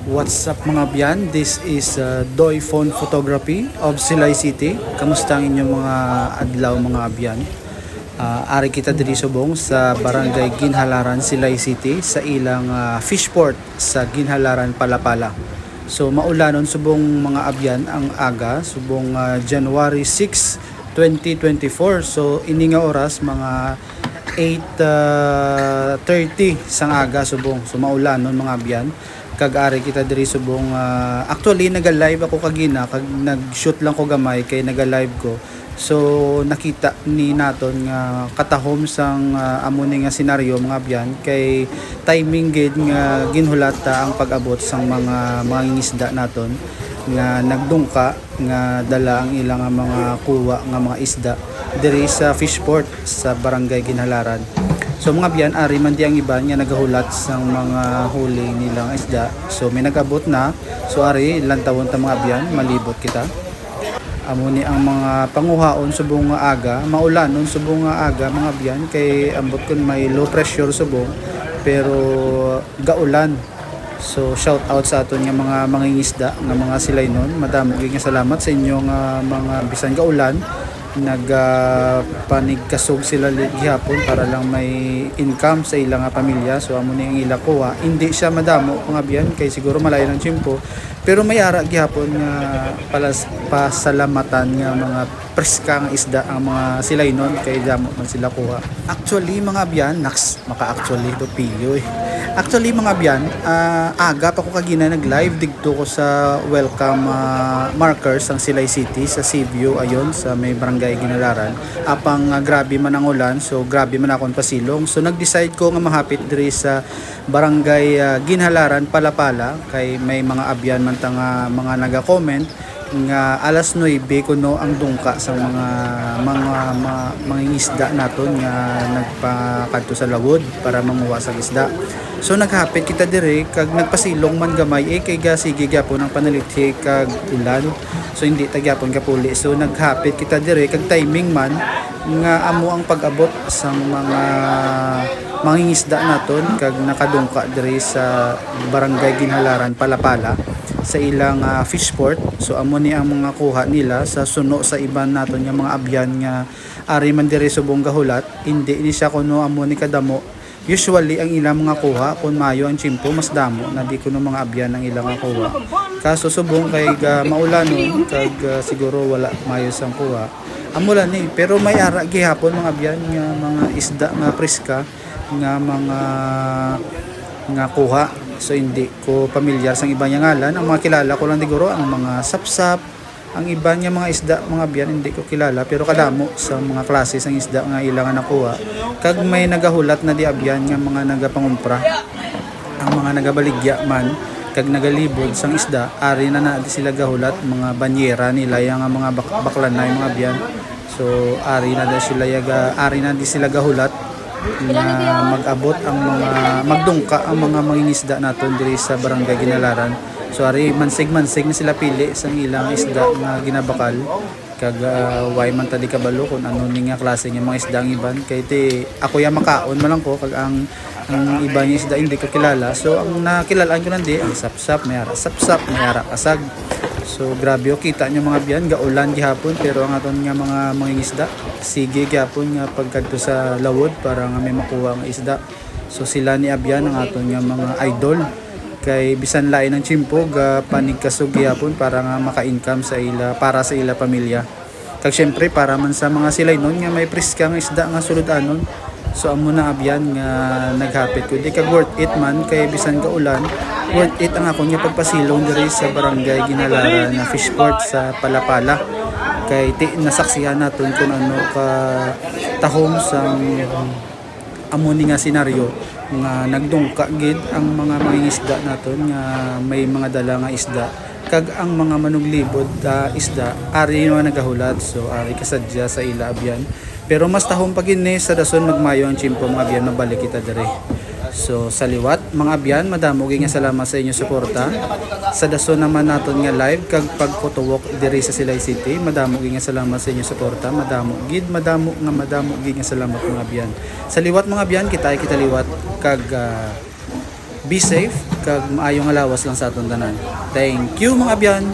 What's up mga biyan? This is Doy Phone Photography of Silay City. Kamusta ang inyong mga adlaw mga biyan? Ari kita diri subong sa Barangay Ginhalaran, Silay City sa ilang fishport sa Ginhalaran, Palapala. So maulanon subong mga abyan ang aga subong January 6, 2024. So ini nga oras mga 8:30 sang aga subong. So maulanon mga abyan. Kag-ari kita diri subong actually naga-live ako kagina kag nag-shoot lang ko gamay kay naga-live ko. So nakita ni naton nga katahom sang amo ni nga senaryo mga abyan kay timing gid nga ginhulata ang pag-abot sang mga mangingisda naton nga nagdungka nga dala ang ilang mga kuwa nga mga isda diri sa fishport sa Barangay Ginhalaran. So mga biyan, ari man di ang iba nga nagahulat sa mga huli nilang isda. So may nagabot na. So ari ilang tawon ta mga biyan, malibot kita. Amo ni ang mga panguhaon subong nga aga, maulanon subong nga aga mga biyan kay ambot kun may low pressure subong pero gaulan. So shout out sa aton nga mga mangingisda nga mga silaynon. Madamo gyud nga salamat sa inyo nga mga bisan gaulan nagpanigkasog sila gihapon para lang may income sa ilang pamilya. So amo ni ang ila kuha, hindi siya madamo mga biyan kay siguro malayo ng tiyempo pero may ara gihapon nga pasalamatan nga mga preska nga isda ang mga silaynon kay damo man sila kuha. Actually mga biyan, maka-actually to piyo eh. Actually mga biyan, aga pa ko kagina nag-live digto ko sa welcome markers ang Silay City sa Seaview ayon sa may Barangay Ginhalaran. Apang grabe man ang ulan, so grabe man akong pasilong. So nag-decide ko nga mahapit diri sa Barangay Ginhalaran, Palapala kay may mga abyan man ta nga mga naga-comment nga alas 9 kuno ang dungka sa mga isda naton nga nagpakadto sa lawod para manguha sa isda. So naghapit kita dire kag nagpasilong man gamay kay sige gyapon ang panalithi kag ulan. So hindi ta gyapon kapuli. So naghapit kita dire kag timing man nga amo ang pag-abot sa mga mangingisda naton kag nakadungka dire sa Barangay Ginhalaran, Palapala sa ilang fishport. So amo ni ang mga kuha nila sa suno sa iban naton nga mga abyan nga ari man dire subong gahulat, hindi ni siya kuno amo ni kadamo. Usually ang ilang mga kuha kung mayo ang tiyempo mas damo na di kuno mga abyan ang ilang kuha. Kaso subong kay maulanon kag siguro wala mayo sang kuha. Amulan ni pero may ara gihapon mga abyan nga mga isda nga preska nga mga nga kuha. So hindi ko pamilyar sa iba niya ngalan. Ang mga kilala ko lang siguro ang mga sapsap, ang iba niya mga isda, mga biyan hindi ko kilala pero kadamo sa mga klase sang isda nga ilangan nakuha. Kag may nagahulat na di abyan nga mga nagapangumpra. Ang mga nagabaligya man kag nagalibod sang isda, ari na di sila gahulat mga banyera nila yang mga baklan na yung mga biyan. So ari na di sila gahulat nga mag-abot ang mga magdungka ang mga mangingisda naton diri sa Barangay Ginhalaran. So ari mansig-mansig na sila pili sa ilang isda nga ginabakal kag way man tadi kabalo kung ano ni nga klase nga mga isda ang iban kay ti ako ya makaon man lang ko kag ang iba nga isda hindi ko kilala. So ang nakilalaan ko lang di ang sapsap, may ara kasag. So grabe o kita nyo mga biyan, gaulan gihapon pero ang aton nga mga mangingisda sige gihapon nga pagkadto sa lawod para nga may makuha nga isda. So sila ni abyan ang aton nga mga idol kay bisan lain ng tiyempo ga panigkasog gihapon para nga maka-income sa ila para sa ila pamilya. Kag syempre para man sa mga silaynon nga may preska nga isda nga sulod-anon. So amo na abyan nga naghapit ko di kag worth it man kay bisan gaulan worth it ang ako niya pagpasilong diri sa Barangay Ginhalaran na fishport sa Palapala kay nasaksihan naton kung ano ka tahom sa amo ni nga senaryo nga nagdungka gid ang mga mangingisda naton nga may mga dala nga isda kag ang mga manuglibod isda ari nga nagahulat. So ari kasadya sa ila abyan pero mas tahom pa gini sa dason magmayo ang tiyempo mga abyan mabalik kita dire. So sa liwat mga abyan, madamo nga salamat sa inyo suporta. Sa dason naman naton nga live kag pagpotowalk diri sa Silay City, madamo nga salamat sa inyo suporta. Madamo gid nga salamat mga abyan. Sa liwat mga abyan, kita liwat kag Be safe kag maayong alawas lang sa atong tanan. Thank you mga abyan.